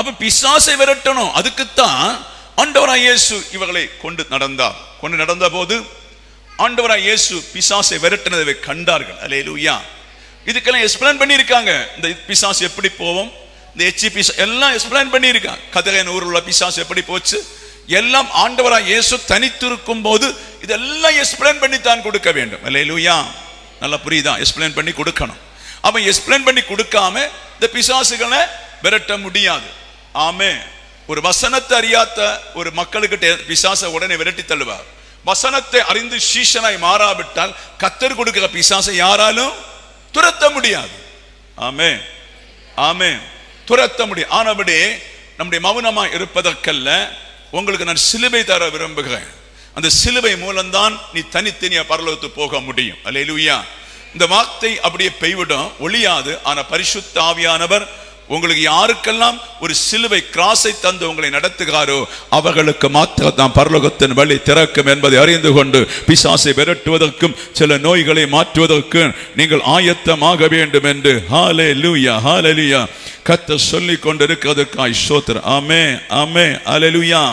அப்ப பிசாசை விரட்டணும். அதுக்குத்தான் ஆண்டவராய் இயேசு இவர்களை கொண்டு நடந்த போது ஆண்டவராய் இயேசு பிசாசை விரட்டினதை கண்டார்கள். அல்லேலூயா. இதுக்கெல்லாம் எக்ஸ்பிளைன் பண்ணியிருக்காங்க. இந்த பிசாசு எப்படி போவோம், இந்த எல்லாம் எக்ஸ்பிளைன் பண்ணியிருக்காங்க. கதகையின் ஊரில் உள்ள பிசாசு எப்படி போச்சு எல்லாம் ஆண்டவராய் இயேசு தனித்திருக்கும் போது இதெல்லாம் எக்ஸ்பிளைன் பண்ணி தான் கொடுக்க வேண்டும். அல்லேலூயா. நல்லா புரியுதா? எக்ஸ்பிளைன் பண்ணி கொடுக்கணும். அவன் எக்ஸ்பிளைன் பண்ணி கொடுக்காம இந்த பிசாசுகளை விரட்ட முடியாது. ஆமே. ஒரு வசனத்தை அறியாத ஒரு மக்களுக்கிட்ட பிசாசை உடனே விரட்டி தள்ளுவார். வசனத்தை அறிந்து சீஷனாய் மாறாவிட்டால் கர்த்தர் கொடுக்கிற பிசாசை யாராலும் துரத்த முடியாது. ஆமே ஆமே, துரத்த முடியும். ஆனபடி நம்முடைய மௌனமாய் இருப்பதற்கல்ல, உங்களுக்கு நான் சிலுவை தர விரும்புகிறேன். அந்த சிலுவை மூலம்தான் நீ தனித்தனியா பரலோகத்துக்கு போக முடியும். அல்லேலூயா. இந்த வார்த்தை அப்படியே பெய்விடும், ஒளியாது. ஆனா பரிசுத்த ஆவியானவர் உங்களுக்கு யாருக்கெல்லாம் ஒரு சிலுவை கிராஸை தந்து உங்களை நடத்துகிறாரோ அவர்களுக்கு மாத்திரம் தான் பரலோகத்தின் வழி திறக்கும் என்பதை அறிந்து கொண்டு பிசாசை விரட்டுவதற்கும் சில நோய்களை மாற்றுவதற்கும் நீங்கள் ஆயத்தமாக வேண்டும் என்று ஹல்லேலூயா ஹல்லேலூயா கர்த்தர் சொல்லிக் கொண்டிருக்கிறதற்காய் ஸ்தோத்திரம். ஆமென் ஆமென் ஹல்லேலூயா.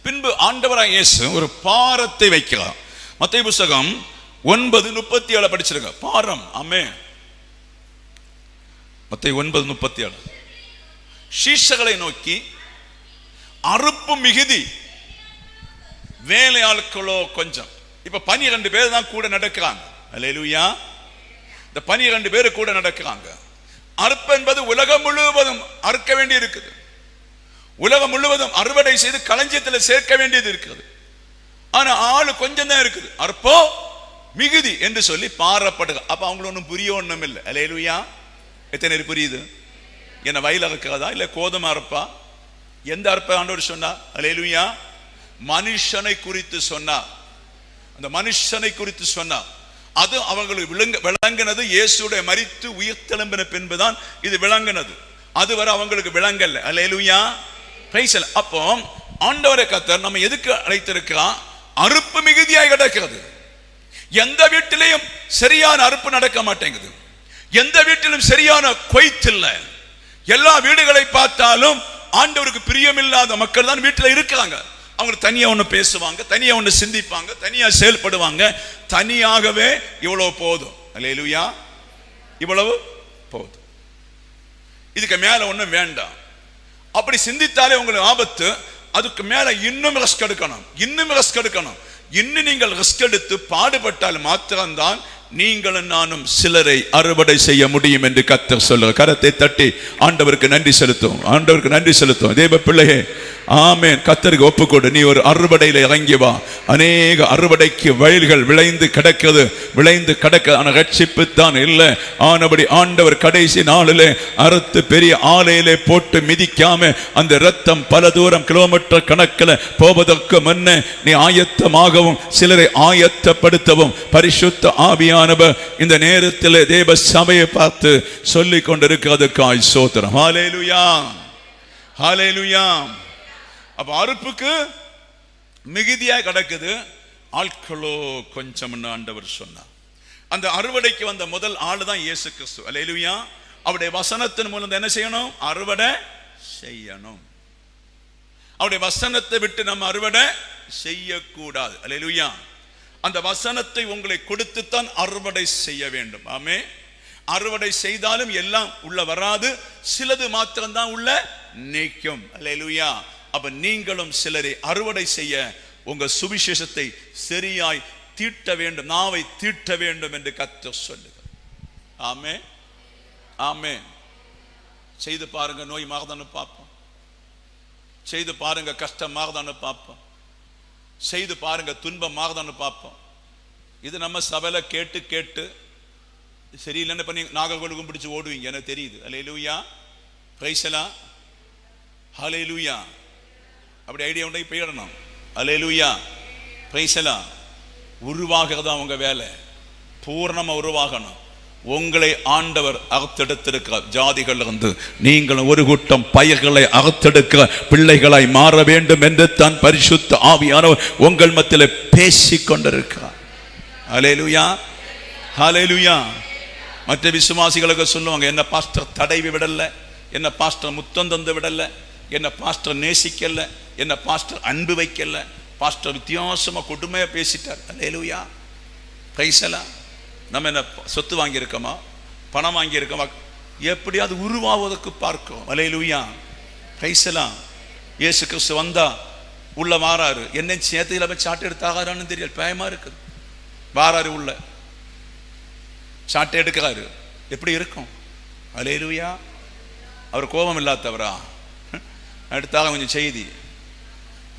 பின்பு ஆண்டவராய் இயேசு ஒரு பாரத்தை வைக்கிறார். மத்தேயு புத்தகம் 9:37 படிச்சிருங்க. பாரம். ஆமென். மத்தேயு 9:37. சீஷர்களை நோக்கி, அறுப்பு மிகுதி, வேலையாட்களோ கொஞ்சம். இப்ப 12 பேர் தான் கூட நடக்கிறாங்க. அல்லேலூயா. இந்த 12 பேர் கூட நடக்கிறாங்க. அறுப்பு என்பது உலகம் முழுவதும் அறுக்க வேண்டி இருக்குது. உலகம் முழுவதும் அறுவடை செய்து களஞ்சியத்தில் சேர்க்க வேண்டியது இருக்குது. ஆனா ஆளு கொஞ்சம் தான் இருக்குது. அறுப்போ மிகுதி என்று சொல்லி பாரப்படுக. அப்ப அவங்களுக்கு ஒன்றும் புரிய ஒண்ணும் இல்லை. அல்லேலூயா. எத்தனை பேர் புரியுது? என்ன வயல் அறுக்கிறதா இல்ல கோதுமை அறுப்பா? எந்த அறுப்பை ஆண்டவர் சொன்னா? அல்லேலூயா. மனுஷனை குறித்து சொன்னார். அந்த மனுஷனை குறித்து சொன்னார். அது அவங்களுக்கு விளங்கினது. இயேசுடைய மரித்து உயிர்த்தெழும்பின பின்புதான் இது விளங்கினது. அதுவரை அவங்களுக்கு விளங்கல்ல. அல்லேலூயா. அப்போ ஆண்டவரை கர்த்தர் நம்ம எதுக்கு அழைத்திருக்கிறான்? அறுப்பு மிகுதியாய் கிடக்கிறது. எந்த வீட்டிலையும் சரியான அறுப்பு நடக்க மாட்டேங்குது. எந்த வீட்டிலும் சரியான கொய்த்தில்ல. எல்லா வீடுகளை பார்த்தாலும் ஆண்டவருக்கு பிரியமில்லாத மக்கள் தான் வீட்டில் இருக்கிறாங்க. அவங்க தனியா ஒண்ணு பேசுவாங்க, தனியா ஒண்ணு சிந்திப்பாங்க, தனியா செயல்படுவாங்க. தனியாகவே இவ்வளவு போதும். அல்லேலூயா. இவ்வளவு போதும், இதுக்கு மேல ஒண்ணும் வேண்டாம். அப்படி சிந்தித்தாலே உங்களுக்கு ஆபத்து. அதுக்கு மேல இன்னும் ரெஸ்க் எடுக்கணும், இன்னும் ரெஸ்க் எடுக்கணும். இன்னும் நீங்கள் ரெஸ்க் எடுத்து பாடுபட்டால் மாத்திரம்தான் நீங்களும் நானும் சிலரை அறுவடை செய்ய முடியும் என்று கர்த்தர் சொல்லுங்க. கரத்தை தட்டி ஆண்டவருக்கு நன்றி செலுத்தும். ஆண்டவருக்கு நன்றி செலுத்தும். தேவ பிள்ளையே, ஆமென். கர்த்தருக்கு ஒப்புக்கொடு. நீ ஒரு அறுவடையில இறங்கி வா. அநேக அறுவடைக்கு வயல்கள் விளைந்து கிடக்கிறது. ஆனா ரட்சிப்பு தான் இல்லை. ஆனபடி ஆண்டவர் கடைசி நாளிலே அறுத்து பெரிய ஆலையிலே போட்டு மிதிக்காம அந்த இரத்தம் பல தூரம் கிலோமீட்டர் கணக்கில் போவதற்கு முன்ன நீ ஆயத்தமாகவும் சிலரை ஆயத்தப்படுத்தவும் பரிசுத்த ஆவியானவர் இந்த நேரத்தில் தேவ சபையை பார்த்து சொல்லிக் கொண்டிருக்கிறதுக்காய் ஸ்தோத்திரம். ஹல்லேலூயா ஹல்லேலூயா. அப்ப அறுப்புக்கு மிகுதியாய் கிடக்குது, ஆட்களோ கொஞ்சம் ஆண்டவர் சொன்னார். அந்த அறுவடைக்கு வந்த முதல் ஆளு தான் இயேசு கிறிஸ்து. அல்லேலூயா. அவருடைய வசனத்தின் மூலம் என்ன செய்யணும்? அறுவடை செய்யணும். அவருடைய வசனத்தை விட்டு நம்ம அறுவடை செய்யக்கூடாது. அல்லேலூயா. அந்த வசனத்தை உங்களை கொடுத்துத்தான் அறுவடை செய்ய வேண்டும். ஆமே. அறுவடை செய்தாலும் எல்லாம் உள்ள வராது, சிலது மாத்திரம்தான் உள்ள நீக்கும். அல்லேலூயா. அப்ப நீங்களும் சிலரை அறுவடை செய்ய உங்க சுவிசேஷத்தை சரியாய் தீட்ட வேண்டும், நாவை தீட்ட வேண்டும் என்று கர்த்தர் சொல்லுகிறார். ஆமே ஆமே. செய்து பாருங்க, நோய் மாறுதான்னு பார்ப்போம். செய்து பாருங்க, கஷ்டம் மாறுதான்னு பார்ப்போம். செய்து பாருங்க, துன்பம் மாறுதான்னு பார்ப்போம். இது நம்ம சபையில கேட்டு கேட்டு சரியில்லைன்னு பண்ணி நாகர்களுக்கும் பிடிச்சு ஓடுவீங்க, எனக்கு தெரியுது. அல்லேலூயா. பிரைஸ் எல்லாம். ஹல்லேலூயா. அப்படி ஐடியா உண்டை போயிடணும். அல்லேலூயா. பிரைஸ் எல்லாம். உருவாகிறதா உங்க வேலை. பூர்ணமா உருவாகணும். உங்களை ஆண்டவர் அறுத்தெடுத்திருக்கிறார். ஜாதிகள் இருந்து நீங்களும் ஒரு கூட்டம் பயிர்களை அறுத்தெடுக்கிற பிள்ளைகளாய் மாற வேண்டும் என்று தான் பரிசுத்த ஆவியானவர் உங்கள் மத்தியில் பேசிக் கொண்டிருக்கிறார். ஹல்லேலூயா ஹல்லேலூயா. மற்ற விசுவாசிகளுக்கு சொல்லுவாங்க, என்ன பாஸ்டர் தடவி விடல, என்ன பாஸ்டர் முத்தம் தந்து விடலை, என்ன பாஸ்டர் நேசிக்கல, என்ன பாஸ்டர் அன்பு வைக்கல, பாஸ்டர் வித்தியாசமாக கொடுமையாக பேசிட்டார். அல்லேலூயா, பிரைஸ் எல்லாம். நம்ம என்ன சொத்து வாங்கியிருக்கோமா, பணம் வாங்கியிருக்கோமா, எப்படியாவது உருவாவதற்கு பார்க்கிறோம். அல்லேலூயா, பிரைஸ் எல்லாம். இயேசு கிறிஸ்து வந்தா உள்ள வாராரு, என்ன சேர்த்து போய் சாட்டை எடுத்தாரான்னு தெரியல, பயமா இருக்குது. வாராரு உள்ள சாட்டை எடுக்கிறாரு, எப்படி இருக்கும்? அல்லேலூயா. அவர் கோபம் இல்லாதவரா? எடுத்தாக கொஞ்சம் செய்தி,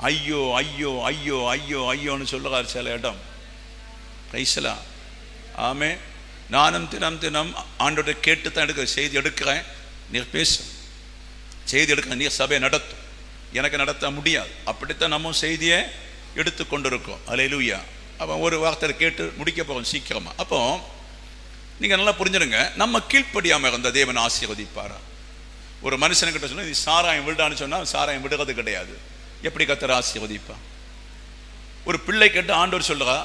ஐயோ ஐயோ ஐயோ ஐயோ ஐயோன்னு சொல்லுறாரு சில இடம். பிரைஸ்லா, ஆமே. நானும் தினம் ஆண்டோட கேட்டு தான் எடுக்கிறேன், செய்தி எடுக்கிறேன். நீர் பேச செய்தி எடுக்கிறேன், நீர் சபையை நடத்தும், எனக்கு நடத்த முடியாது. அப்படித்தான் நம்ம செய்தியை எடுத்து கொண்டிருக்கோம். அல்லேலூயா. அப்போ ஒரு வார்த்தை கேட்டு முடிக்க போகிறோம் சீக்கிரமாக. அப்போ நீங்கள் நல்லா புரிஞ்சுடுங்க, நம்ம கீழ்ப்படியாமல் இருந்த தேவன் ஆசீர்வதிப்பாரா? ஒரு மனுஷனுக்கிட்ட சொன்னால் நீ சாராயம் விடான்னு சொன்னால் சாராயம் விடுறது கிடையாது. எப்படி கர்த்தர் ஆசீர்வதிப்பா? ஒரு பிள்ளை கேட்டு ஆண்டவர் சொல்லுறா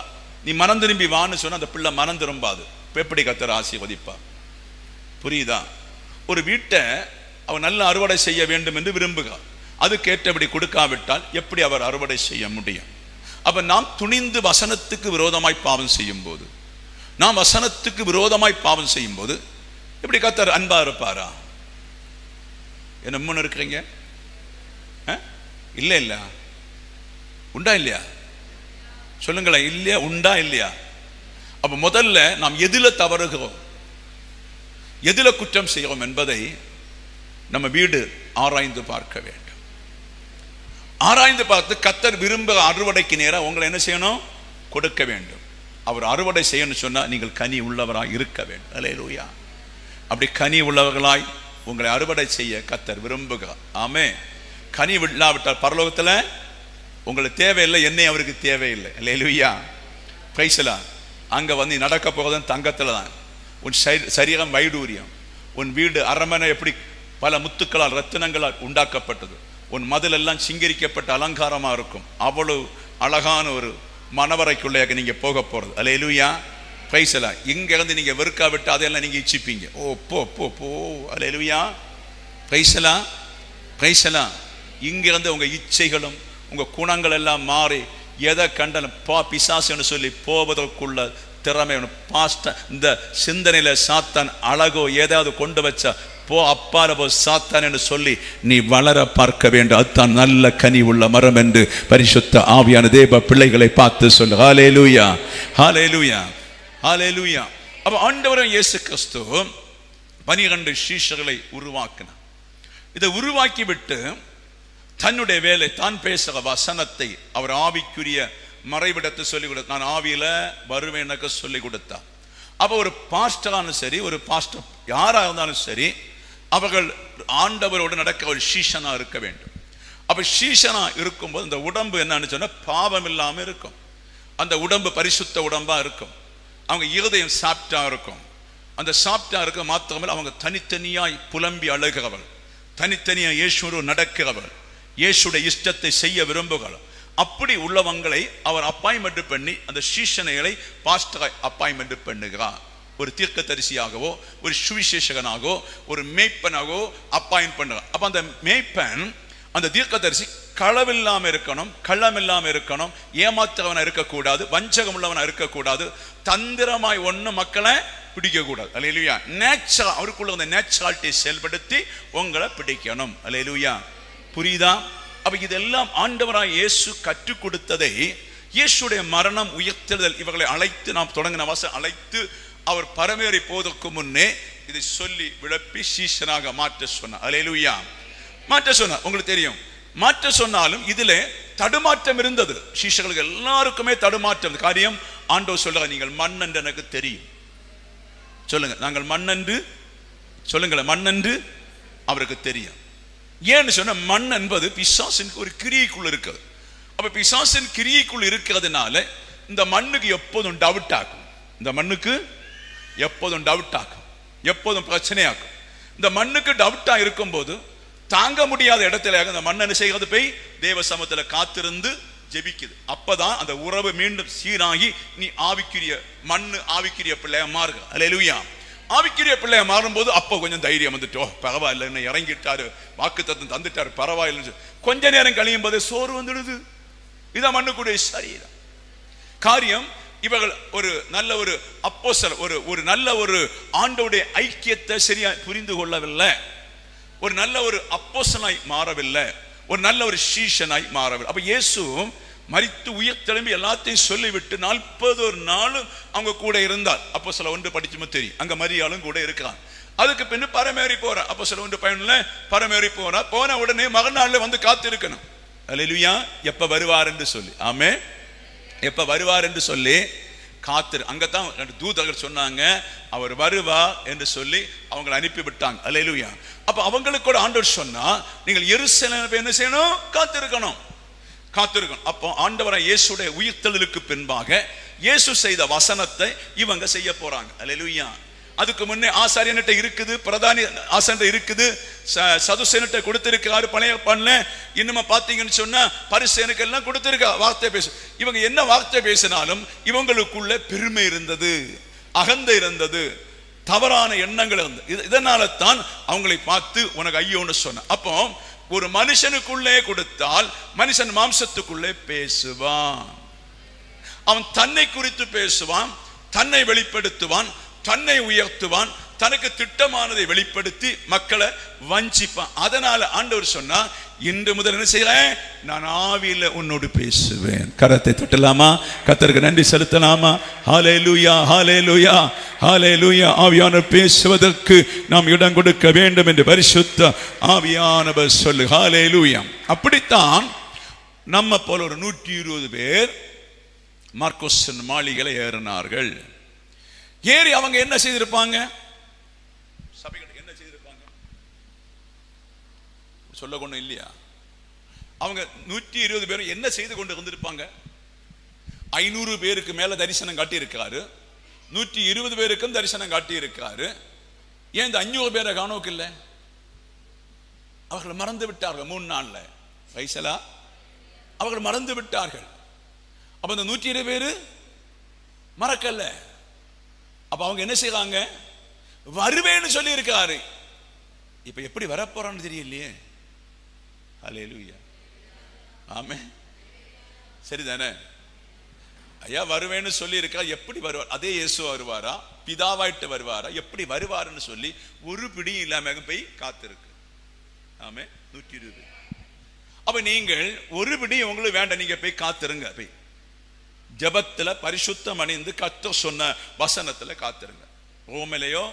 நீ மனம் திரும்பி வான்னு சொன்னால் அந்த பிள்ளை மனம் திரும்பாது. இப்போ எப்படி கர்த்தர் ஆசீர்வதிப்பா? புரியுதா? ஒரு வீட்டை அவன் நல்ல அறுவடை செய்ய வேண்டும் என்று விரும்புகிறார், அதுக்கேற்றபடி கொடுக்காவிட்டால் எப்படி அவர் அறுவடை செய்ய முடியும்? அப்போ நாம் துணிந்து வசனத்துக்கு விரோதமாய் பாவம் செய்யும் போது, நாம் வசனத்துக்கு விரோதமாய் பாவம் செய்யும் போது எப்படி கர்த்தர் அன்பா இருப்பாரா? என்ன முன்னு இருக்கிறீங்க? இல்லை இல்லை, உண்டா இல்லையா? சொல்லுங்களேன், இல்லையா? உண்டா இல்லையா? அப்ப முதல்ல நாம் எதில தவறுகிறோம், எதில குற்றம் செய்கிறோம் என்பதை நம்ம வீடு ஆராய்ந்து பார்க்க வேண்டும். ஆராய்ந்து பார்த்து கர்த்தர் விரும்புகிற அறுவடைக்கு நேரம் உங்களை என்ன செய்யணும்? கொடுக்க வேண்டும். அவர் அறுவடை செய்யணும்னு சொன்னால் நீங்கள் கனி உள்ளவராய் இருக்க வேண்டும். அல்லேலூயா. அப்படி கனி உள்ளவர்களாய் உங்களை அறுவடை செய்ய கர்த்தர் விரும்புகிறார். ஆமே. கனி இல்லாவிட்டால் பரலோகத்தில் உங்களுக்கு தேவையில்லை, என்னை அவருக்கு தேவையில்லை. அல்லேலூயா, பிரைஸ் எல்லாம். அங்கே வந்து நடக்க போகிறதும் தங்கத்தில் தான். உன் சரீரம் வைடூரியம், உன் வீடு அரண்மனை எப்படி பல முத்துக்களால் ரத்தினங்களால் உண்டாக்கப்பட்டது, உன் மதில் எல்லாம் சிங்கரிக்கப்பட்ட அலங்காரமாக இருக்கும். அவ்வளவு அழகான ஒரு மனவரைக்குள்ளே நீங்கள் போக போகிறது. அல்லேலூயா, பிரைஸ் எல்லாம். இங்கேருந்து நீங்கள் வெறுக்காவிட்டு அதையெல்லாம் நீங்கள் இச்சிப்பீங்க. ஓ போ போ போ. அல்லேலூயா, பிரைஸ் எல்லாம், பிரைஸ் எல்லாம். இங்கிருந்து உங்கள் இச்சைகளும் உங்கள் குணங்கள் எல்லாம் மாறி எதை கண்டாலும் பிசாசுன்னு சொல்லி போவதற்குள்ள திறமை பாஸ்ட. இந்த சிந்தனையில சாத்தான் அழகோ ஏதாவது கொண்டு வச்சா போ அப்பால போ சாத்தான் என்று சொல்லி நீ வளர பார்க்க வேண்டும். அதுதான் நல்ல கனி உள்ள மரம் என்று பரிசுத்த ஆவியான தேவ பிள்ளைகளை பார்த்து சொல்லு. ஹல்லேலூயா, ஹல்லேலூயா, ஹல்லேலூயா. அப்ப ஆண்டவராகிய இயேசு கிறிஸ்து 12 சீஷர்களை உருவாக்கினார். இதை உருவாக்கி விட்டு தன்னுடைய வேலை, தான் பேசுகிற வசனத்தை அவர் ஆவிக்குரிய மறைவிடத்தை சொல்லிக் கொடுத்தார். நான் ஆவியில வருவேன் எனக்கு சொல்லிக் கொடுத்தார். அப்போ ஒரு பாஸ்டரானும் சரி, ஒரு பாஸ்டர் யாராக இருந்தாலும் சரி, அவர்கள் ஆண்டவரோடு நடக்க ஒரு சீஷனா இருக்க வேண்டும். அப்ப சீஷனா இருக்கும்போது இந்த உடம்பு என்னன்னு சொன்னா பாவம் இல்லாமல் இருக்கும். அந்த உடம்பு பரிசுத்த உடம்பா இருக்கும். அவங்க இருதயம் சாப்பிட்டா இருக்கும். அந்த சாப்பிட்டா இருக்க மாத்திரமே அவங்க தனித்தனியாய் புலம்பி அழுகிறவள், தனித்தனியாய் இயேசுவோடு நடக்கிறவள், இயேசுடைய இஷ்டத்தை செய்ய விரும்புகிறார். அப்படி உள்ளவங்களை அவர் அப்பாயின்மெண்ட் பண்ணி அந்த சீஷனைகளை பாஸ்டரை அப்பாயின்மெண்ட் பண்ணுகிறார். ஒரு தீர்க்கதரிசியாகவோ ஒரு சுவிசேஷகனாகவோ ஒரு மேய்ப்பனாகவோ அப்பாயின்ட் பண்ணுறார். அப்போ அந்த மேய்ப்பன் அந்த தீர்க்கதரிசி களவில்லாமல் இருக்கணும், கள்ளம் இல்லாமல் இருக்கணும், ஏமாற்றவனா இருக்கக்கூடாது, வஞ்சகம் உள்ளவனா இருக்கக்கூடாது, தந்திரமாய் ஒன்றும் மக்களை பிடிக்கக்கூடாது. அல்லேலூயா. நேச்சுரல், அவருக்குள்ள அந்த நேச்சுராலிட்டியை செயல்படுத்தி உங்களை பிடிக்கணும். அல்லேலூயா, புரியுதா? அப்ப இதெல்லாம் ஆண்டவராய் இயேசு கற்றுக் கொடுத்ததை, இயேசுடைய மரணம் உயிர்த்தெழுதல் இவர்களை அழைத்து, நாம் தொடங்கின வாசம் அழைத்து அவர் பரமேறி போவதற்கு முன்னே இதை சொல்லி விளப்பி சீஷனாக மாற்ற சொன்னார். அல்லேலூயா, மாற்ற சொன்னார். உங்களுக்கு தெரியும், மாற்ற சொன்னாலும் இதிலே தடுமாற்றம் இருந்தது. சீஷர்களுக்கு எல்லாருக்குமே தடுமாற்றம். காரியம் ஆண்டவர் சொல்லுங்க, நீங்கள் மண் என்று எனக்கு தெரியும். சொல்லுங்க, நாங்கள் மண் என்று சொல்லுங்களேன். மண் என்று அவருக்கு தெரியும். ஏன்னு சொன்ன மண் என்பது பிசாசின் ஒரு கிரியைக்குள் இருக்குது. அப்ப பிசாசின் கிரியைக்குள் இருக்கிறதுனால இந்த மண்ணுக்கு எப்போதும் டவுட் ஆகும். இந்த மண்ணுக்கு எப்போதும் டவுட் ஆகும், எப்போதும் பிரச்சனையாகும். இந்த மண்ணுக்கு டவுட்டா இருக்கும் போது தாங்க முடியாத இடத்துல இந்த மண் என்ன செய்கிறது? போய் தேவ சமூகத்துல காத்திருந்து ஜெபிக்குது. அப்பதான் அந்த உறவு மீண்டும் சீராகி நீ ஆவிக்குரிய மண்ணு ஆவிக்குரிய பிள்ளையா மாறுக. அல்லேலூயா. ஆவிக்குரிய பிள்ளைய மாறும்போது அப்போ கொஞ்சம் தைரியம் வந்துட்டோ, பரவாயில்ல, என்ன இறங்கிட்டாரு, வாக்குத்தத்தம் தந்துட்டாரு, பரவாயில்லைன்னு கொஞ்ச நேரம் கழியும் போது சோறு வந்துடுது. இதான் மண்ணுக்குடைய சரீரம் காரியம். இவர்கள் ஒரு நல்ல ஒரு அப்போஸ்தலர், ஒரு நல்ல ஒரு ஆண்டோடைய ஐக்கியத்தை சரியா புரிந்து கொள்ளவில்லை, ஒரு நல்ல ஒரு அப்போஸ்தலனாய் மாறவில்லை, ஒரு நல்ல ஒரு சீஷனாய் மாறவில்லை. அப்ப இயேசு மரித்து உயிர்த்தெழும்பி எல்லாத்தையும் சொல்லிவிட்டு 40 நாளும் அவங்க கூட இருந்தார். அப்போஸ்தலர் 1 படிச்சுமே தெரியும், அங்க மரியாளும் கூட இருக்கிறான். அதுக்கு பின்னு பரமேறி போற அப்போஸ்தலர் 1 பயன்ல பரமேறி போன உடனே மறுநாள்ல வந்து காத்திருக்கணும். அல்லேலூயா. எப்ப வருவார் என்று சொல்லி, ஆமே, எப்ப வருவார் என்று சொல்லி காத்திரு. அங்கதான் 2 தூதர்கள் சொன்னாங்க, அவர் வருவார் என்று சொல்லி அவங்களை அனுப்பி விட்டாங்க. அல்லேலூயா. அப்ப அவங்களுக்கு கூட ஆண்டவர் சொன்னா, நீங்கள் எருசலேமில் என்ன செய்யணும்? காத்திருக்கணும். அப்போ ஆண்டவராய் இயேசுடைய உயிர்த்தெழுதலுக்கு பின்பாக இயேசு செய்த வசனத்தை இவங்க செய்ய போறாங்க. அல்லேலூயா. அதுக்கு முன்னே ஆசாரியன்கிட்ட இருக்குது, பிரதானி ஆசாரியன்கிட்ட இருக்குது, சதுசேயன்கிட்ட கொடுத்திருக்கிறாரு பழைய பண்ணல. இன்னும் பாத்தீங்கன்னு சொன்னா பரிசேயனுக்கு எல்லாம் கொடுத்திருக்கா வார்த்தை பேச. இவங்க என்ன வார்த்தை பேசினாலும் இவங்களுக்குள்ள பெருமை இருந்தது, அகந்தை இருந்தது, தவறான எண்ணங்கள் இருந்தது. இதனால தான் அவங்களை பார்த்து உனக்கு ஐயோன்னு சொன்ன. அப்போ ஒரு மனுஷனுக்குள்ளே கொடுத்தால் மனுஷன் மாம்சத்துக்குள்ளே பேசுவான். அவன் தன்னை குறித்து பேசுவான், தன்னை வெளிப்படுத்துவான், தன்னை உயர்த்துவான், தனக்கு திட்டமானதை வெளிப்படுத்தி மக்களை வஞ்சிப்பான். அதனால ஆண்டவர் சொன்னா, இன்று முதல் என்ன செய்யறேன்? நான் ஆவியில உன்னோடு பேசுவேன். கரத்தை தட்டலாமா? கர்த்தருக்கு நன்றி செலுத்தலாமா? ஹல்லேலூயா, ஹல்லேலூயா, ஹல்லேலூயா. ஆவியானவர் பேசுவதற்கு நாம் இடம் கொடுக்க வேண்டும் என்று பரிசுத்த ஆவியானவர் சொல்லு. ஹல்லேலூயா. அப்படித்தான் நம்ம போல ஒரு 120 பேர் மார்க்கோஸ் மாளிகையில ஏறினார்கள். ஏறி அவங்க என்ன செய்திருப்பாங்க? சபைகளுக்கு என்ன செய்திருப்பாங்க? சொல்ல கொண்டு இல்லையா? அவங்க 120 பேரும் என்ன செய்து கொண்டு இருந்திருப்பாங்க? 500 பேருக்கு மேல தரிசனம் காட்டி இருக்காரு, 120 பேருக்கும் தரிசனம் காட்டி இருக்காரு. ஏன் இந்த 500 பேரை காணோக்கு இல்லை? அவர்கள் மறந்து விட்டார்கள். 3 நாள்ல வைசலா அவர்கள் மறந்து விட்டார்கள். அப்ப இந்த 120 பேரு மறக்கல. அப்ப அவங்க என்ன செய்றாங்க? வருவேன்னு சொல்லி இருக்காரு. இப்ப எப்படி வரப்போறான்னு தெரியலையே. ஹல்லேலூயா, ஆமென். சரிதானே? ஐயா வருவேன்னு சொல்லி இருக்கா, எப்படி வருவார்? அதே இயேசு வருவாரா? பிதாவாயிட்டு வருவாரா? எப்படி வருவாருன்னு சொல்லி ஒரு பிடியும் இல்லாம போய் காத்திருக்கு. ஆமென். 120. அப்ப நீங்கள் ஒரு பிடியும் உங்களுக்கு வேண்டாம், நீங்க போய் காத்திருங்க. போய் ஜபத்துல பரிசுத்தம் அணிந்து கர்த்தர் சொன்ன வசனத்துல காத்திருங்க. ரோமிலையோ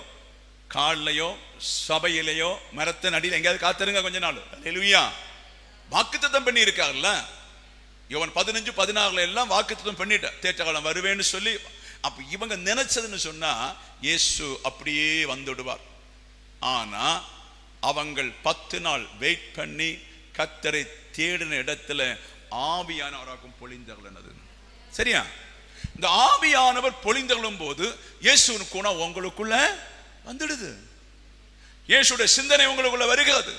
கால்லையோ சபையிலையோ மரத்தின் அடியில் எங்கேயாவது காத்திருங்க கொஞ்ச நாள். அல்லேலூயா. வாக்குத்தத்தம் பண்ணி இருக்காருல்ல, யோவான் 15:16 எல்லாம் வாக்குத்தத்தம் பண்ணிட்ட தேற்ற காலம் வருவேன்னு சொல்லி. அப்ப இவங்க நினைச்சதுன்னு சொன்னா இயேசு அப்படியே வந்துடுவார். ஆனா அவங்கள் 10 நாள் வெயிட் பண்ணி கர்த்தரை தேடின இடத்துல ஆவியானவராகும் பொழிந்தர்கள். சரியா? இந்த ஆவியானவர் பொழிந்தள்ளும் போது இயேசுவின் குணம் உங்களுக்குள்ள வந்துடுது. இயேசுடைய சிந்தனை உங்களுக்குள்ள வருகிறது.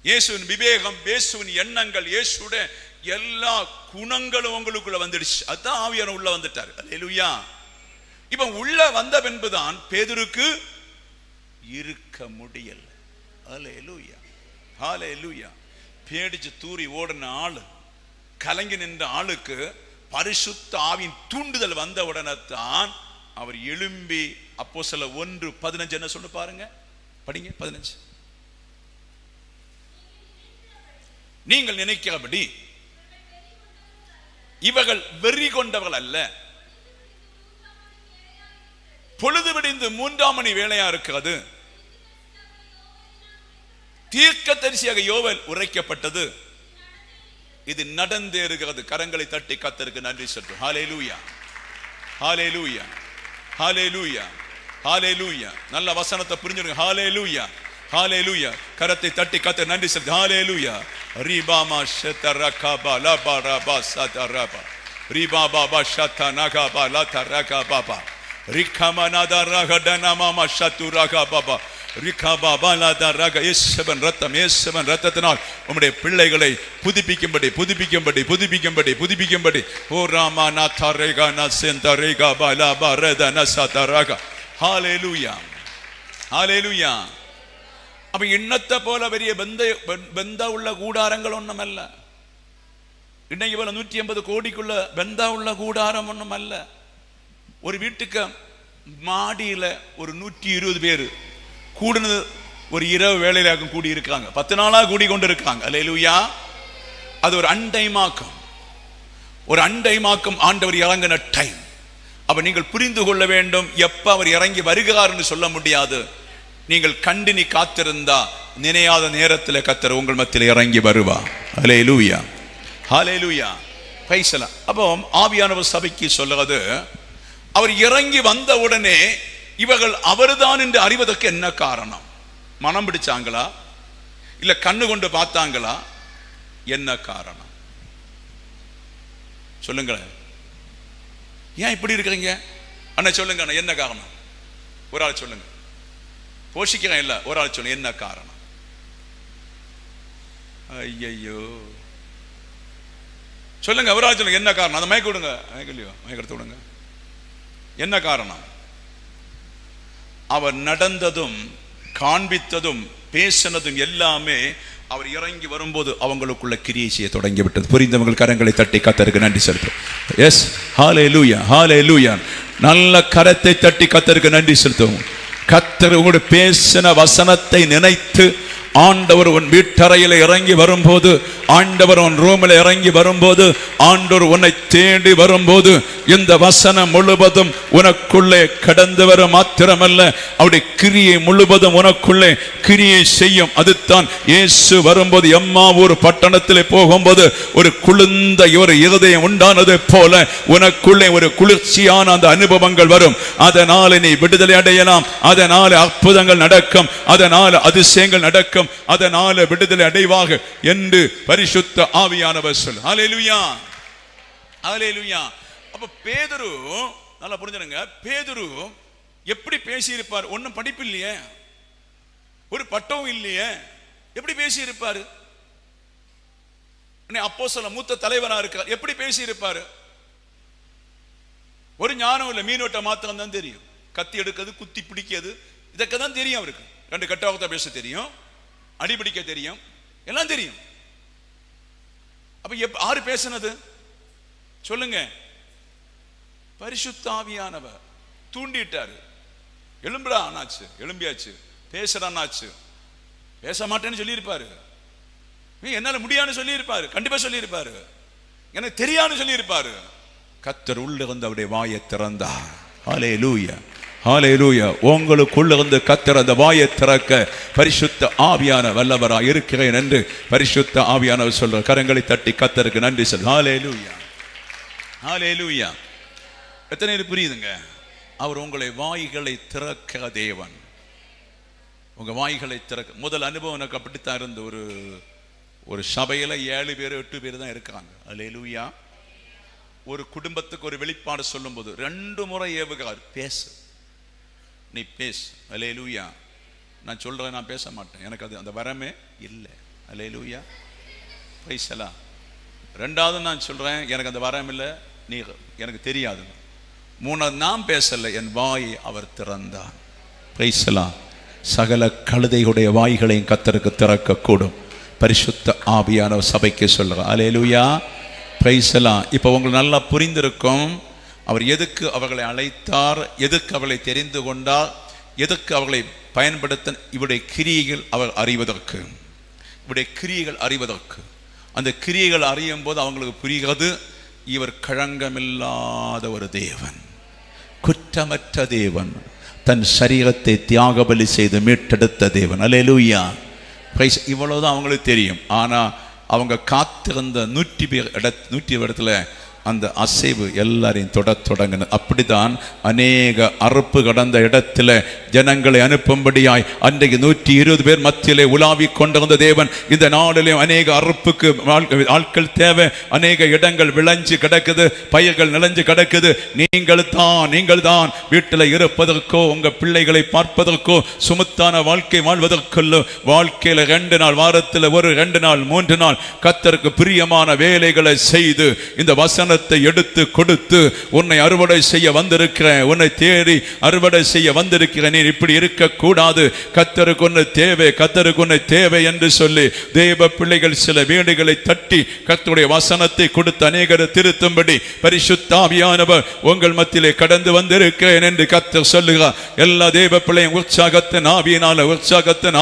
இயேசுவின் விவேகம், இயேசுவின் எண்ணங்கள், இயேசுடைய எல்லா குணங்களும் உங்களுக்குள்ள வந்துடுச்சு. அதான் ஆவியானவர் உள்ள வந்துட்டார். அல்லேலூயா. இப்ப உள்ள வந்த பின்புதான் பேதுருக்கு இருக்க முடியல. அல்லேலூயா, ஹல்லேலூயா. பேடிச்சு தூரி ஓடின ஆளு, கலங்கி நின்ற ஆளுக்கு பரிசுத்த ஆவியின் தூண்டுதல் வந்த உடனே தான் அவர் எழும்பி அப்போஸ்தலர் 1:15 என்ன சொல்லு பாருங்க, படிங்க 15. நீங்கள் நினைக்கிறபடி இவர்கள் வெறி கொண்டவர்கள் அல்ல, பொழுது விடிந்து 3ஆம் மணி வேளையா இருக்கிறது. தீர்க்கதரிசியாக யோவேல் உரைக்கப்பட்டது, இது நடந்தேறுகிறது. கரங்களை தட்டி கர்த்தருக்கு நன்றி சொல்றோம். ஹல்லேலூயா, ஹல்லேலூயா, ஹல்லேலூயா, ஹல்லேலூயா. நல்ல வசனத்தை புரிஞ்சுங்க. ஹல்லேலூயா, ஹல்லேலூயா. கரத்தை தட்டி கர்த்தருக்கு நன்றி சொல்றோம். ஹல்லேலூயா. ரிபாமா ஷதரகபா லபரபா சதரபா ரிபாபா ஷதனகபா லதரகபா ரிகமனதரகடனமா ஷதுரகபா இயேசுவின் ரத்தம், இயேசுவின் ரத்தத்தினால் உம்முடைய பிள்ளைகளை புதுப்பிக்கும்படி புதுப்பிக்கும்படி புதுப்பிக்கும்படி புதுப்பிக்கும்படி. ஓ ராமா நாதரேகா நசெந்தரேகா பலபரத நசதரகா ஹல்லேலூயா, ஹல்லேலூயா. அப்ப இன்னத்தை போல பெரிய பெந்த உள்ள கூடாரங்கள் ஒண்ணும் அல்ல. இன்னைக்கு போல 150 கோடிக்குள்ள பெந்தா உள்ள கூடாரம் ஒண்ணும் அல்ல. ஒரு வீட்டுக்கு மாடியில ஒரு 120 பேர் கூடுனது ஒரு இரவு வேளையிலாக்கும் கூடி இருக்காங்க, 10 நாளா கூடி கொண்டு இருக்காங்க. அல்லேலூயா. அது ஒரு அண்டைமாக்கம், ஒரு அண்டைமாக்கம். ஆண்டவர் இறங்கின டைம். அப்ப நீங்கள் புரிந்து கொள்ள வேண்டும், எப்ப அவர் இறங்கி வருகிறார் என்று சொல்ல முடியாது. நீங்கள் கண்டினி காத்திருந்தா நினையாத நேரத்தில் கர்த்தர் உங்கள் மத்தியில் இறங்கி வருவா. அல்லேலூயா, ஹல்லேலூயா, பிரைஸ் தி லார்ட். அப்போ ஆவியானவர் சபைக்கு சொல்லுறது, அவர் இறங்கி வந்த உடனே இவர்கள் அவர்தான் என்று அறிவதற்கு என்ன காரணம்? மனம் பிடிச்சாங்களா, இல்ல கண்ணு கொண்டு பார்த்தாங்களா? என்ன காரணம் சொல்லுங்களேன். ஏன் இப்படி இருக்கிறீங்க அண்ணா? சொல்லுங்க அண்ணா, என்ன காரணம்? ஒரு ஆள் சொல்லுங்க. போஷிக்கிறேன் இல்ல, ஒரு ஆள் சொல்லுங்க, என்ன காரணம்? ஐயோ சொல்லுங்க, ஒரு ஆள் சொல்லுங்க, என்ன காரணம்? அந்த மயக்க விடுங்க, மயக்கெடுத்து விடுங்க. என்ன காரணம்? அவர் நடந்ததும் காண்பித்ததும் பேசினதும் எல்லாமே அவர் இறங்கி வரும்போது அவங்களுக்குள்ள கிரியை செய்ய தொடங்கி விட்டது. புரிந்தவர்கள் கரங்களை தட்டி கர்த்தருக்கு நன்றி செலுத்தும். எஸ், ஹல்லேலூயா, ஹல்லேலூயா. நல்ல கரத்தை தட்டி கர்த்தருக்கு நன்றி செலுத்தும். கர்த்தர் உங்களுடைய பேசின வசனத்தை நினைத்து ஆண்டவர் உன் வீட்டறையில் இறங்கி வரும்போது, ஆண்டவர் உன் ரூமில் இறங்கி வரும்போது, ஆண்டவர் உன்னை தேடி வரும்போது, இந்த வசனம் முழுவதும் உனக்குள்ளே கடந்து வர மாத்திரமல்ல, அவருடைய கிரியை முழுவதும் உனக்குள்ளே கிரியை செய்யும். அதுதான் இயேசு வரும்போது எம்மாவூர் பட்டணத்திலே போகும்போது ஒரு குளிர்ந்த ஒரு இருதயம் உண்டானது போல உனக்குள்ளே ஒரு குளிர்ச்சியான அந்த அனுபவங்கள் வரும். அதனால நீ விடுதலை அடையலாம், அதனால அற்புதங்கள் நடக்கும், அதனால அதிசயங்கள் நடக்கும், அதனால விடுதலை அடைவாக என்று பரிசுத்த ஆவியானவர் சொல். ஹல்லேலூயா, ஹல்லேலூயா. அப்ப பேதுரு, நல்லா புரிஞ்சுடுங்க, பேதுரு எப்படி பேசி இருப்பார்? ஒன்னும் படிப்பு இல்லையே, ஒரு பட்டமும் இல்லையே, எப்படி பேசி இருப்பாரு? அப்போஸ்தலர் மூத்த தலைவரா இருக்கார், எப்படி பேசி இருப்பாரு? ஒரு ஞானம் இல்லை, மீனோட்ட மாத்திரம் தான் தெரியும். கத்தி எடுக்கிறது, குத்தி பிடிக்கிறது, இதற்கு தான் தெரியும் அவருக்கு. 2 கட்டாவத்தை பேச தெரியும், அடிபிடிக்க தெரியும், எல்லாம் தெரியும். அப்ப யாரு பேசினது சொல்லுங்க? பரிசுத்த ஆவியானவர் தூண்டிட்டாரு. எழும்புடா ஆனாச்சு, எழும்பியாச்சு, பேசுறான்னாச்சு. பேச மாட்டேன்னு சொல்லி இருப்பாரு, என்னால முடியான்னு சொல்லி இருப்பாரு, கண்டிப்பா சொல்லி இருப்பாரு, எனக்கு தெரியான்னு சொல்லி இருப்பாரு. கர்த்தர் உள்ள இருந்து அவருடைய வாயை திறந்தார். ஹல்லேலூயா, ஹல்லேலூயா. உங்களுக்குள்ள இருந்து கர்த்தர் அந்த வாயை திறக்க பரிசுத்த ஆவியான வல்லவரா இருக்கிறேன் என்று பரிசுத்த ஆவியானவர் சொல்ற. கரங்களை தட்டி கர்த்தருக்கு நன்றி சொல். ஹல்லேலூயா, ஹல்லேலூயா. எத்தனை பேர் புரியுதுங்க? அவர் உங்களை வாய்களை திறக்கிற தேவன். உங்க வாய்களை திறக்க. முதல் அனுபவம் எனக்கு அப்படித்தான் இருந்து. ஒரு சபையில 7 பேர் 8 பேர் தான் இருக்காங்க. ஹல்லேலூயா. ஒரு குடும்பத்துக்கு ஒரு வெளிப்பாடு சொல்லும் போது 2 முறை ஏவுகிறார், பேசு, நீ பேசு. ஹல்லேலூயா. நான் சொல்றேன், நான் பேச மாட்டேன், எனக்கு அது அந்த வரமே இல்லை. ஹல்லேலூயா, பிரைஸ் தி லார்ட். 2வது நான் சொல்றேன், எனக்கு அந்த வரம் இல்லை, நீ எனக்கு தெரியாது. 3வது நான் பேசல, என் வாயை அவர் திறந்தார். Praise the Lord. சகல கழுதையுடைய வாய்களையும் கர்த்தருக்கு திறக்க கூடும். பரிசுத்த ஆவியான சபைக்கு சொல்றார். ஹல்லேலூயா, பிரைஸ் தி லார்ட். இப்போ உங்களுக்கு நல்லா புரிந்திருக்கும் அவர் எதுக்கு அவர்களை அழைத்தார், எதுக்கு அவர்களை தெரிந்து கொண்டார், எதுக்கு அவர்களை பயன்படுத்த. இவருடைய கிரியைகள் அவர் அறிவதற்கு, இவருடைய கிரியைகள் அறிவதற்கு. அந்த கிரியைகள் அறியும் போது அவங்களுக்கு புரிகிறது, இவர் களங்கமில்லாத ஒரு தேவன், குற்றமற்ற தேவன், தன் சரீரத்தை தியாக பலி செய்து மீட்டெடுத்த தேவன். அல்லேலூயா, பிரைஸ். இவ்வளவுதான் அவங்களுக்கு தெரியும். ஆனா அவங்க காத்திருந்த 100 இடத்துல அந்த அசைவு எல்லாரையும் தொடங்கின. அப்படித்தான் அநேக அறுப்பு கடந்த இடத்துல ஜனங்களை அனுப்பும்படியாய் அன்றைக்கு 120 பேர் மத்தியிலே உலாவி கொண்டிருந்த தேவன் இந்த நாளிலே அநேக அறுப்புக்கு ஆட்கள் தேவை. அநேக இடங்கள் விளைஞ்சு கிடக்குது, பயிர்கள் நிலைஞ்சு கிடக்குது. நீங்கள் தான் வீட்டில் இருப்பதற்கோ உங்க பிள்ளைகளை பார்ப்பதற்கோ சுமத்தான வாழ்க்கை வாழ்வதற்கோ வாழ்க்கையில 2 நாள், வாரத்தில் 2 நாள் 3 நாள் கர்த்தருக்கு பிரியமான வேலைகளை செய்து இந்த வசன வசனத்தை எடுத்து கொடுத்து உன்னை அறுவடை செய்ய வந்திருக்கிறேன், உன்னை தேடி அறுவடை செய்ய வந்திருக்கிறேன், நீ இப்படி இருக்கக்கூடாது, கர்த்தருக்கு உன்னை தேவை, கர்த்தருக்கு உன்னை தேவை என்று சொல்லி தேவ பிள்ளைகள் சில வீடுகளை தட்டி கர்த்தருடைய வசனத்தை கொடுத்து அநேகரை திருத்தும்படி பரிசுத்த ஆவியானவர் உங்கள் மத்தியிலே கடந்து வந்திருக்கிறேன் என்று கர்த்தர் சொல்லுகிறார். எல்லா தேவ பிள்ளையும் உற்சாகத்தின்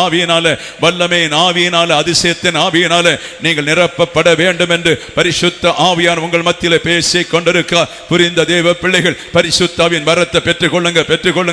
ஆவியினால வல்லமையின் ஆவியினால அதிசயத்தின் ஆவியினால நீங்கள் நிரப்பப்பட வேண்டும் என்று பரிசுத்த ஆவியானவர் உங்கள் மத்தியிலே பேசிக் கொண்டிருக்கிறார். புரிந்த தேவ பிள்ளைகள் பரிசுத்தாவின் வரத்தை பெற்றுக்கொள்ளுங்க.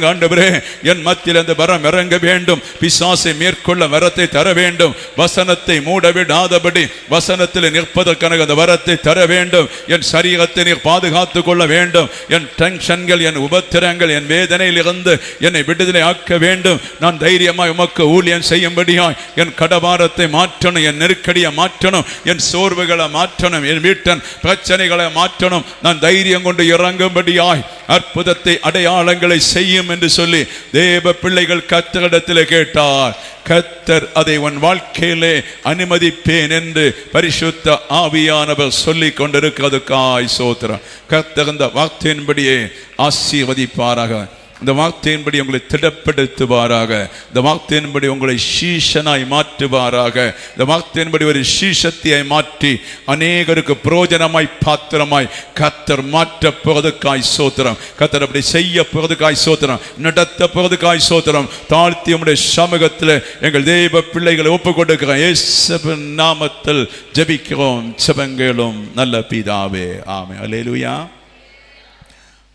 ஆண்டவரே, என் மத்தியில் அந்த வரம் இறங்க வேண்டும், பிசாசை மேற்கொள்ள வரத்தை தர வேண்டும், வசனத்தை மூட விடாதபடி வசனத்தில் நிற்பதற்கான அந்த வரத்தை தர வேண்டும், என் சரீரத்தை நீர் பாதுகாத்துக் கொள்ள வேண்டும், என் டென்ஷன்கள், என் உபத்திரங்கள், என் வேதனையில் இருந்து என்னை விடுதலை ஆக்க வேண்டும், நான் தைரியமாய் உமக்கு ஊழியம் செய்யும்படியாய் என் கடபாரத்தை மாற்றணும், என் நெருக்கடியை மாற்றணும், என் சோர்வுகளை மாற்றணும், என் வீட்டின் பிரச்சனைகளை மாற்றணும், நான் தைரியம் கொண்டு இறங்கும்படியாய் அற்புதத்தை அடையாளங்களை செய்யும் என்று சொல்லி தேவ பிள்ளைகள் கர்த்தரிடத்தில் கேட்டார். கர்த்தர் அதை உன் வாழ்க்கையிலே அனுமதிப்பேன் என்று பரிசுத்த ஆவியானவர் சொல்லிக் கொண்டிருக்கிறதுக்காய் சோத்திரம். கர்த்தர் இந்த வார்த்தையின்படியே ஆசீர்வதிப்பாராக, இந்த வார்த்தையின்படி உங்களை திடப்படுத்துவாராக, இந்த வார்த்தையின்படி உங்களை சீஷனாய் மாற்றுவாராக, இந்த வார்த்தையின்படி ஒரு சீஷத்தியை மாற்றி அநேகருக்கு பிரயோஜனமாய் பாத்திரமாய் கர்த்தர் மாற்ற போவதற்காய் சோத்திரம். கர்த்தர் அப்படி செய்ய போவதற்காய் சோத்திரம், நடத்த போவதற்காய் சோத்திரம். தாழ்த்தி உம்முடைய சமூகத்தில் எங்கள் தெய்வ பிள்ளைகளை ஒப்புக் கொடுக்கிறோம். இயேசுவின் நாமத்தில் ஜெபிக்கிறோம், ஜெபங்களும் நல்ல பிதாவே, ஆமென். அல்லேலூயா.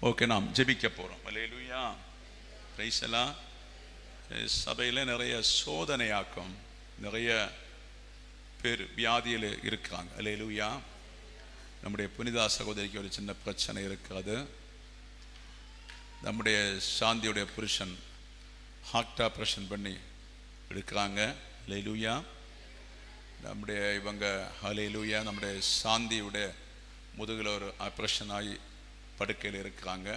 ஓகே, நாம் ஜெபிக்க போறோம். அல்லேலூயா. சபையில் நிறைய சோதனையாக்கம், நிறைய பேர் வியாதியில் இருக்கிறாங்க. அல்லேலூயா. நம்முடைய புனிதா சகோதரிக்கு ஒரு சின்ன பிரச்சனை இருக்கிறது. நம்முடைய சாந்தியுடைய புருஷன் ஹார்ட் ஆப்ரேஷன் பண்ணி இருக்கிறாங்க. அல்லேலூயா. நம்முடைய இவங்க அல்லேலூயா நம்முடைய சாந்தியுடைய முதுகில் ஒரு ஆப்ரேஷன் ஆகி படுக்கையில் இருக்கிறாங்க.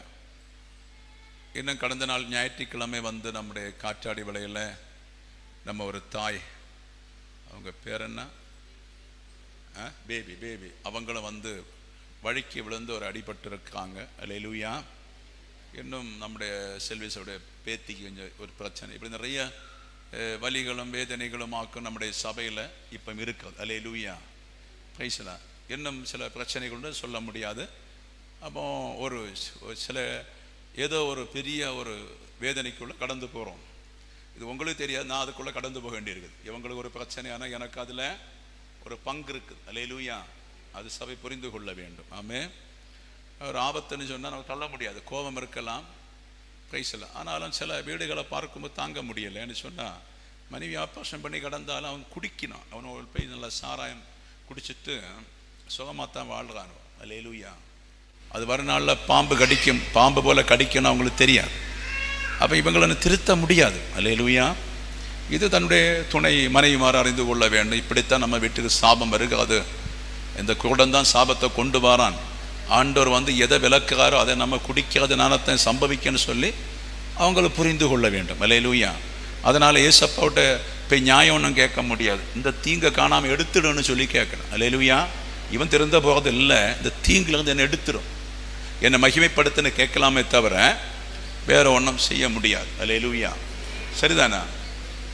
இன்னும் கடந்த நாள் ஞாயிற்றுக்கிழமை வந்து நம்முடைய காற்றாடி விலையில் நம்ம ஒரு தாய், அவங்க பேர் என்ன, பேபி அவங்களும் வந்து வழுக்கி விழுந்து ஒரு அடிபட்டு இருக்காங்க. அல்லேலூயா. இன்னும் நம்முடைய செல்விஸோடைய பேத்திக்கு கொஞ்சம் ஒரு பிரச்சனை, இப்படி நிறைய வலிகளும் வேதனைகளும் ஆக்கும் நம்முடைய சபையில் இப்போ இருக்குது. அல்லேலூயா. பிரைஸ்லாம். இன்னும் சில பிரச்சனைகள் சொல்ல முடியாது. அப்போ ஒரு சில ஏதோ ஒரு பெரிய ஒரு வேதனைக்குள்ளே கடந்து போகிறோம். இது உங்களுக்கு தெரியாது, நான் அதுக்குள்ளே கடந்து போக வேண்டியிருக்குது. இவங்களுக்கு ஒரு பிரச்சனை, ஆனால் எனக்கு அதில் ஒரு பங்கு இருக்குது. அல்லேலூயா. அது சபை புரிந்து கொள்ள வேண்டும். ஆமென். ஒரு ஆபத்துன்னு சொன்னால் நம்ம தள்ள முடியாது, கோபம் இருக்கலாம், பிரைஸ்லாம். ஆனாலும் சில வீடுகளை பார்க்கும்போது தாங்க முடியலைன்னு சொன்னால், மனைவி ஆப்ரேஷன் பண்ணி கிடந்தாலும் அவன் குடிக்கணும், அவனோட போய் நல்லா சாராயம் குடிச்சிட்டு சுகமாக தான் வாழ்கிறானோ. அல்லேலூயா. அது வருநாளில் பாம்பு கடிக்கும், பாம்பு போல கடிக்கணும், அவங்களுக்கு தெரியாது. அப்போ இவங்களை திருத்த முடியாது. அல்லேலூயா. இது தன்னுடைய துணை மனைவிமாறு அறிந்து கொள்ள வேண்டும். இப்படித்தான் நம்ம வீட்டுக்கு சாபம் வருகிறது. இந்த குருடன் தான் சாபத்தை கொண்டு வரான். ஆண்டவர் வந்து எதை விளக்குறாரோ அதை நம்ம குடிக்கிறதுனால தான் சம்பவிக்கன்னு சொல்லி அவங்கள புரிந்து கொள்ள வேண்டும். அல்லேலூயா. அதனால் ஏசப்பாவிட்ட இப்போ நியாயம் ஒன்றும் கேட்க முடியாது. இந்த தீங்கை காணாமல் எடுத்துடுன்னு சொல்லி கேட்கணும். அல்லேலூயா. இவன் திருந்த போகிறது இல்லை, இந்த தீங்குலேருந்து என்னை எடுத்துடும், என்னை மகிமைப்படுத்துன்னு கேட்கலாமே தவிர வேற ஒன்றும் செய்ய முடியாது. அல்லேலூயா. சரிதானா?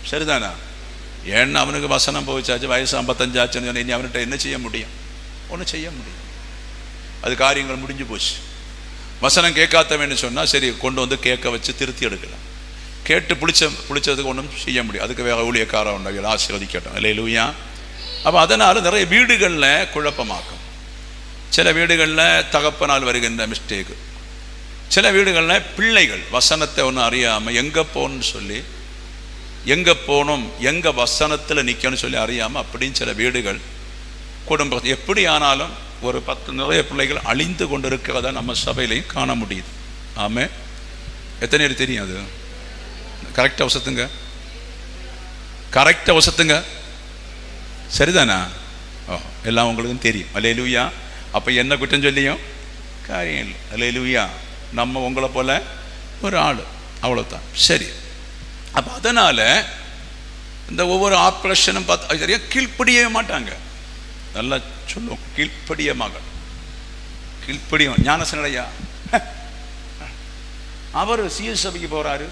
சரிதானா? ஏன்னா அவனுக்கு வசனம் போச்சாச்சு, வயசு 55 ஆச்சுன்னு சொன்னால் இனி அவன்கிட்ட என்ன செய்ய முடியும்? ஒன்றும் செய்ய முடியும். அது காரியங்கள் முடிஞ்சு போச்சு. வசனம் கேட்காதவன்னு சொன்னால் சரி, கொண்டு வந்து கேட்க வச்சு திருத்தி எடுக்கலாம். கேட்டு பிடிச்சதுக்கு ஒன்றும் செய்ய முடியும். அதுக்கு வேற ஊழியக்காரன் உண்டாக ஆசீர்வதிக்கட்டும். அல்லேலூயா. அப்போ அதனால் நிறைய வீடுகளில் குழப்பமாக்கும். சில வீடுகளில் தகப்பனால் வருகின்ற மிஸ்டேக்கு, சில வீடுகளில் பிள்ளைகள் வசனத்தை ஒன்றும் அறியாமல் எங்கே போகணும்னு சொல்லி, எங்கே போகணும், எங்கே வசனத்தில் நிற்கணும்னு சொல்லி அறியாமல் அப்படின்னு சில வீடுகள் குடும்பம் எப்படி ஆனாலும் ஒரு 10 நிறைய பிள்ளைகள் அழிந்து கொண்டு இருக்கிறதா நம்ம சபையிலையும் காண முடியுது. ஆமே. எத்தனை பேர் தெரியும்? அது கரெக்டாக வசத்துங்க, கரெக்டாக வசத்துங்க. சரிதானா? ஓ, எல்லாம் உங்களுக்கும் தெரியும். அல்லேலூயா. அப்போ என்ன குற்றம் சொல்லியும் காரியம் இல்லை. அல்லேலூயா. நம்ம உங்களை போல ஒரு ஆள், அவ்வளோதான். சரி. அப்போ அதனால் இந்த ஒவ்வொரு ஆப்ரேஷனும் பார்த்து சரியா கீழ்ப்படியவே மாட்டாங்க. நல்லா சொல்லுவோம், கீழ்ப்படிய மகள் கீழ்ப்படியும். ஞானசனையா அவர் சிஎஸ் சபைக்கு போறாரு,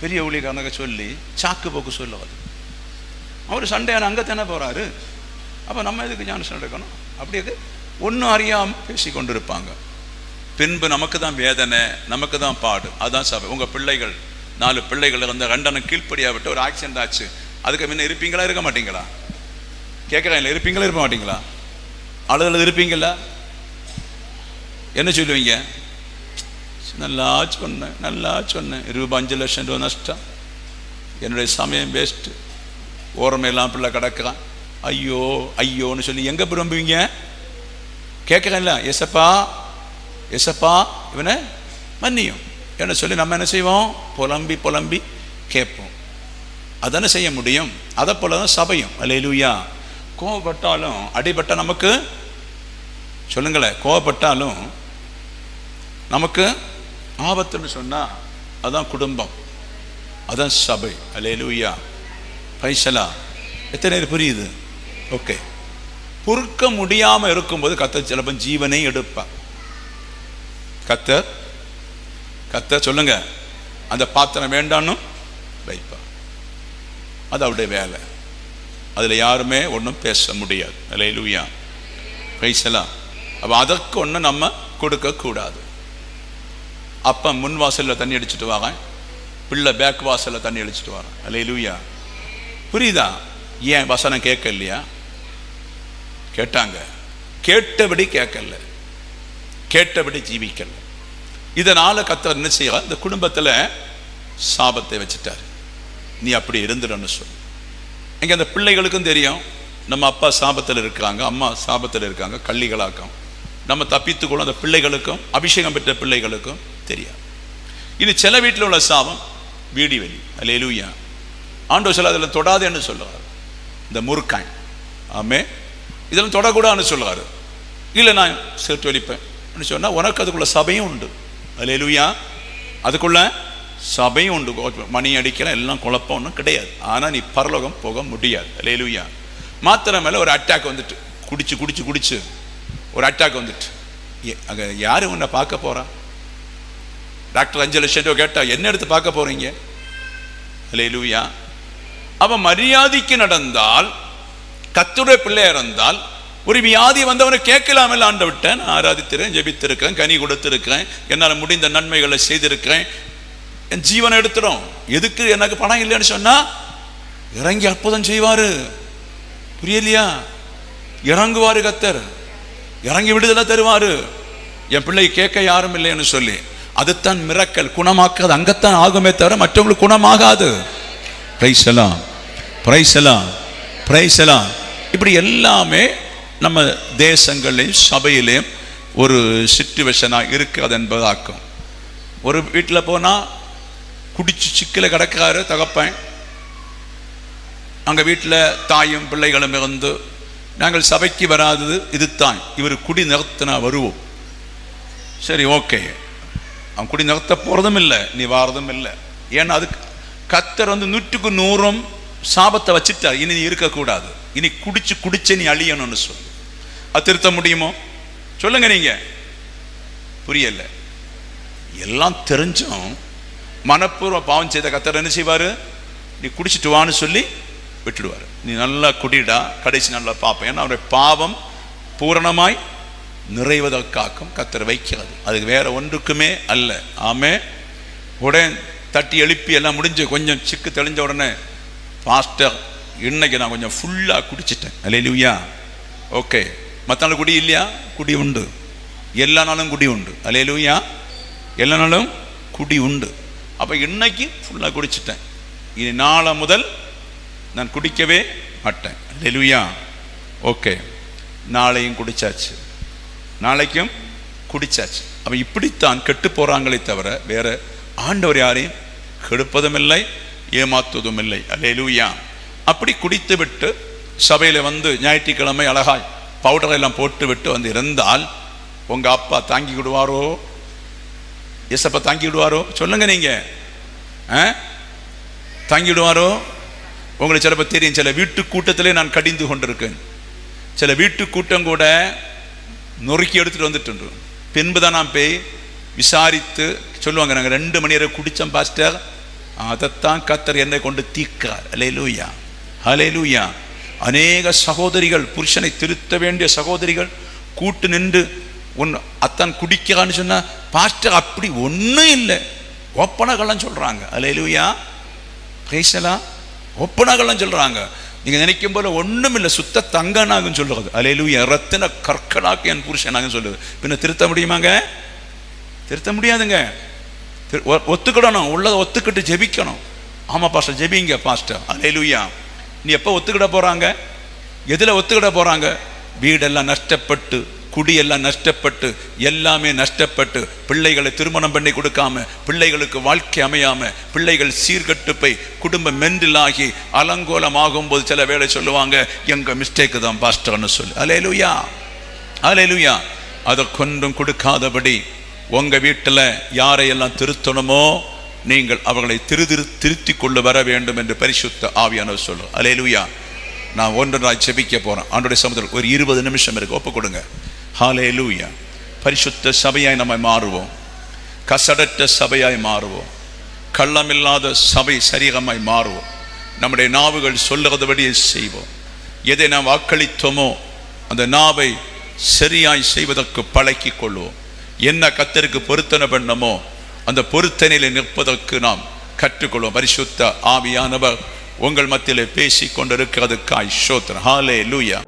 பெரிய ஊழியக்காரங்க சொல்லி சாக்கு போக்கு சொல்லுவார். அவர் சண்டையான அங்கே தானே போறாரு. அப்போ நம்ம எதுக்கு ஞானசனம் எடுக்கணும்? அப்படியே ஒன்றும் அறியாமல் பேசி கொண்டு இருப்பாங்க. பின்பு நமக்கு தான் வேதனை, நமக்கு தான் பாடு. அதுதான் சபை. உங்கள் பிள்ளைகள் 4 பிள்ளைகள் இருந்த 2 கீழ்ப்படியாக விட்டு ஒரு ஆக்சிடென்ட் ஆச்சு, அதுக்கு முன்ன இருப்பீங்களா இருக்க மாட்டீங்களா? கேட்குறேன், இல்லை இருப்பீங்களா இருக்க மாட்டீங்களா? அழுது இருப்பீங்களா? என்ன சொல்லுவீங்க? நல்லா சொன்னேன் 25 லட்சம் ரூபா நஷ்டம், என்னுடைய சமயம் வேஸ்ட்டு, ஓரமையெல்லாம் பிள்ளை கிடக்கிறான், ஐயோன்னு சொல்லி எங்கே விரும்புவீங்க? கேட்குறேன்ல, எசப்பா இவனை மன்னியும் என்ன சொல்லி நம்ம என்ன செய்வோம்? புலம்பி கேட்போம். அதானே செய்ய முடியும். அதை போல தான் சபையும். அல்லேலூயா. கோவப்பட்டாலும் அடிபட்ட நமக்கு சொல்லுங்களேன், கோவப்பட்டாலும் நமக்கு ஆபத்துன்னு சொன்னால் அதுதான் குடும்பம், அதுதான் சபை. அல்லேலூயா. பைசலா. எத்தனை பேர் புரியுது? ஓகே. பொறுக்க முடியாமல் இருக்கும்போது கர்த்தர் சிலப்போ ஜீவனை எடுப்பார். கர்த்தர் சொல்லுங்க, அந்த பாத்திரம் வேண்டான்னு வைப்பார். அது அவருடைய வேலை. அதில் யாருமே ஒன்றும் பேச முடியாது. அல்லேலூயா. பைசலாம். அப்போ அதற்கு ஒன்று நம்ம கொடுக்கக்கூடாது. அப்போ முன் வாசலில் தண்ணி அடிச்சுட்டு வரேன், பிள்ளை பேக் வாசலில் தண்ணி அடிச்சுட்டு வரேன். அல்லேலூயா. புரியுதா? ஏன் வசனம் கேட்கலையா? கேட்டாங்க, கேட்டபடி கேட்கல, கேட்டபடி ஜீவிக்கல. இதனால கர்த்தர் என்ன செய்ய, இந்த குடும்பத்தில் சாபத்தை வச்சுட்டார். நீ அப்படி இருந்துடன்னு சொல்லி. இங்கே அந்த பிள்ளைகளுக்கும் தெரியும், நம்ம அப்பா சாபத்தில் இருக்கிறாங்க, அம்மா சாபத்தில் இருக்காங்க, கள்ளிகளாக்கும். நம்ம தப்பித்துக்கொள்ளும். அந்த பிள்ளைகளுக்கும், அபிஷேகம் பெற்ற பிள்ளைகளுக்கும் தெரியாது. இது சில வீட்டில் உள்ள சாபம் வீடி வெளி. அல்லேலூயா. ஆண்டவர் சொல்ல அதில் தொடாதேன்னு சொல்லுவார். இந்த முறுக்காய், ஆமே, இதெல்லாம் தொடக்கூடாதுன்னு சொல்லுவார். இல்லை நான் சேர்த்து வலிப்பேன் சொன்னால் உனக்கு அதுக்குள்ள சபையும் உண்டு. அல்லேலூயா. அதுக்குள்ள சபையும் உண்டு. மணி அடிக்கலாம், எல்லாம் குழப்பம் ஒன்றும் கிடையாது. ஆனால் நீ பரலோகம் போக முடியாது. அல்லேலூயா. மாத்திரம் மேலே ஒரு அட்டாக் வந்துட்டு, குடிச்சு ஒரு அட்டாக் வந்துட்டு, அங்கே யாரும் உன்னை பார்க்க போறா? டாக்டர் 5 லட்சம் ரூபா கேட்டா என்ன எடுத்து பார்க்க போறீங்க? அல்லேலூயா. அப்ப மரியாதைக்கு நடந்தால், கர்த்தருடைய பிள்ளையா இருந்தால், ஒரு வியாதி வந்தவனை கேட்கலாமல் ஆண்டவர்ட்ட நான் ஆராதித்திருக்கேன், ஜெபித்திருக்கிறேன், கனி கொடுத்திருக்கிறேன், என்னால் முடிந்த நன்மைகளை செய்திருக்கிறேன், என் ஜீவனை எடுத்துடும். எதுக்கு? எனக்கு பணம் இல்லைன்னு சொன்னா இறங்கி அற்புதம் செய்வாரு. புரியலையா? இறங்குவாரு கர்த்தர், இறங்கி விடுதலை தருவாரு. என் பிள்ளை கேட்க யாரும் இல்லைன்னு சொல்லி, அதுதான் மிரக்கல். குணமாக்காது அங்கத்தான் ஆகுமே தவிர மற்றவங்களுக்கு குணமாகாது. பிரைஸ் எல்லாம், பிரைஸ் எல்லாம், பிரைஸ் எல்லாம். இப்படி எல்லாமே நம்ம தேசங்களையும் சபையிலையும் ஒரு சிச்சுவேஷனாக இருக்கிறது என்பதாக்கும். ஒரு வீட்டில் போனால் குடிச்சு சிக்கில் கிடக்கிறாரு தகப்பன், அங்கே வீட்டில் தாயும் பிள்ளைகளும் இருந்து, நாங்கள் சபைக்கு வராதது இதுதான், இவர் குடி நிறுத்தினா வருவோம். சரி, ஓகே, அவன் குடி நிறுத்த போகிறதும் இல்லை, நீ வாரதும் இல்லை. ஏன்னா அதுக்கு கர்த்தர் 100க்கு 100 சாபத்தை வச்சுட்டார். இனி நீ இருக்கக்கூடாது, இனி குடிச்சு நீ அழியணும்னு சொல்லு. அது திருத்த முடியுமோ? சொல்லுங்க. நீங்க புரியல. எல்லாம் தெரிஞ்சும் மனப்பூர்வ பாவம் செய்த கர்த்தர் என்ன செய்வாரு? நீ குடிச்சிட்டு வான்னு சொல்லி விட்டுடுவார். நீ நல்லா குடிடா, கடைசி நல்லா பார்ப்பேன். ஏன்னா அவருடைய பாவம் பூரணமாய் நிறைவதற்காக்கும் கர்த்தர் வைக்கிறது, அதுக்கு வேற ஒன்றுக்குமே அல்ல. ஆமே. உடனே தட்டி எழுப்பி எல்லாம் முடிஞ்சு கொஞ்சம் சிக்கு தெளிஞ்ச உடனே, பாஸ்டர் இன்னைக்கு நான் கொஞ்சம் ஃபுல்லாக குடிச்சிட்டேன். அல்லேலூயா. ஓகே. மற்ற நாள் குடி இல்லையா? குடி உண்டு. எல்லா நாளும் குடி உண்டு. அல்லேலூயா. எல்லா நாளும் குடி உண்டு. அப்போ இன்னைக்கு ஃபுல்லாக குடிச்சிட்டேன், இனி நாளை முதல் நான் குடிக்கவே மாட்டேன். அல்லேலூயா. ஓகே. நாளையும் குடிச்சாச்சு, நாளைக்கும் குடிச்சாச்சு. அப்போ இப்படித்தான் கெட்டு போகிறாங்களே தவிர வேற ஆண்டவர் யாரையும் கெடுப்பதும் இல்லை, ஏமாத்துவதும் இல்லை. அல்லேலூயா. அப்படி குடித்து விட்டு சபையில் வந்து ஞாயிற்றுக்கிழமை அழகாய் பவுடர் எல்லாம் போட்டு விட்டு வந்து இருந்தால் உங்க அப்பா தாங்கி விடுவாரோ? ஏசப்பா தாங்கி விடுவாரோ? சொல்லுங்க. நீங்க தாங்கி விடுவாரோ? உங்களுக்கு சிலப்ப தெரியும், சில வீட்டு கூட்டத்திலே நான் கடிந்து கொண்டிருக்கேன். சில வீட்டு கூட்டம் கூட நொறுக்கி எடுத்துட்டு வந்துட்டு பின்புதான் நான் போய் விசாரித்து சொல்லுவாங்க, நாங்கள் 2 மணி நேரம் குடித்தோம் பாஸ்டர், அதைத்தான் கர்த்தர் என்னை கொண்டு தீர்க்கிறார். ஹல்லேலூயா, ஹல்லேலூயா. அநேக சகோதரிகள், புருஷனை திருத்த வேண்டிய சகோதரிகள் கூட்டு நின்று அத்தான் குடிக்கிறான்னு சொன்னா, பாஸ்டர் அப்படி ஒன்றும் இல்லை, ஒப்பனகள்லாம் சொல்றாங்க. ஹல்லேலூயா, பேசலாம், ஒப்பனகள்லாம் சொல்றாங்க. நீங்க நினைக்கும் போல ஒன்றும் இல்லை, சுத்த தங்கனாகுன்னு சொல்றது. ஹல்லேலூயா, ரத்தின கற்களாக்கு என் புருஷனாக சொல்லுது. பின்ன திருத்த முடியுமாங்க? திருத்த முடியாதுங்க. ஒத்துக்கிடணும், உள்ளதை ஒத்துக்கிட்டு ஜெபிக்கணும். ஆமா பாஸ்டர், ஜெபிங்க பாஸ்டர். ஹல்லேலூயா. நீ எப்போ ஒத்துக்கிட போறாங்க? எதுல ஒத்துக்கிட போறாங்க? வீடெல்லாம் நஷ்டப்பட்டு, குடியெல்லாம் நஷ்டப்பட்டு, எல்லாமே நஷ்டப்பட்டு, பிள்ளைகளை திருமணம் பண்ணி கொடுக்காம, பிள்ளைகளுக்கு வாழ்க்கை அமையாம, பிள்ளைகள் சீர்கட்டு போய் குடும்பம் மென்றிலாகி அலங்கோலமாகும் போது சில வேளை சொல்லுவாங்க, எங்க மிஸ்டேக்கு தான் பாஸ்டர்னு சொல்லி. ஹல்லேலூயா, ஹல்லேலூயா. அதை கொண்டும் கொடுக்காதபடி உங்க வீட்டில் யாரையெல்லாம் திருத்தணுமோ நீங்கள் அவர்களை திருத்தி கொள்ள வர வேண்டும் என்று பரிசுத்த ஆவியானவர் சொல்லும். ஹல்லேலூயா. நான் ஒன்றாய் ஜெபிக்க போறேன். ஆண்டவருடைய சமூகத்தில் ஒரு 20 நிமிஷம் இருக்கு, ஒப்பு கொடுங்க. ஹல்லேலூயா. பரிசுத்த சபையாய் நம்ம மாறுவோம், கசடற்ற சபையாய் மாறுவோம், கள்ளமில்லாத சபை சரீரமாய் மாறுவோம். நம்முடைய நாவுகள் சொல்லுறதுபடியே செய்வோம். எதை நாம் வாக்களித்தோமோ அந்த நாவை சரியாய் செய்வதற்கு பழக்கி கொள்வோம். என்ன கர்த்தருக்கு பொருத்தனை பண்ணமோ அந்த பொருத்தனையில் நிற்பதற்கு நாம் கற்றுக்கொள்வோம். பரிசுத்த ஆவியானவர் உங்கள் மத்தியிலே பேசி கொண்டிருக்கிறதுக்காய் ஸ்தோத்திரம். ஹல்லேலூயா.